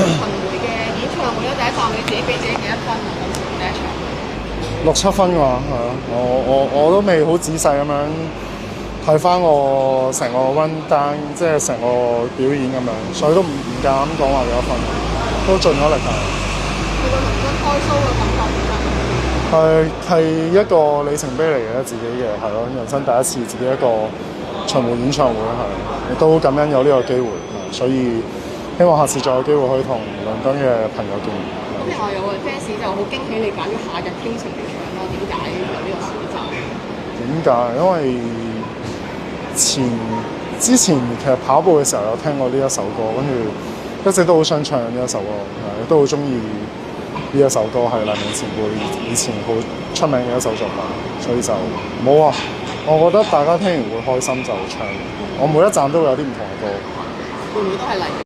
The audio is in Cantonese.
巡迴嘅演唱會咧，第一場你自己俾自己幾多分啊？第一場6、7分㗎嘛，係啊，我都未好仔細咁樣睇翻我成個 run down，即係成個表演咁樣，所以都唔夠膽講話幾多分，都盡咗力㗎。去到倫敦開 show 嘅感覺點啊？係一個里程碑嚟嘅，自己嘅係咯，人生第一次自己一個巡迴演唱會係，亦都感恩有呢個機會，所以希望下次再有機會可以同倫敦嘅朋友見面。咁另外有個 fans 就好驚喜你揀咗夏日傾情嚟唱咯，點解有呢個選擇？點解？因為之前其實跑步嘅時候有聽過呢一首歌，跟住一直都好想唱呢一首歌，亦都好中意呢一首歌，係黎明前輩以前好出名嘅一首作品，所以就冇啊！我覺得大家聽完會開心就唱，我每一站都會有啲唔同嘅歌。會唔會都係黎明？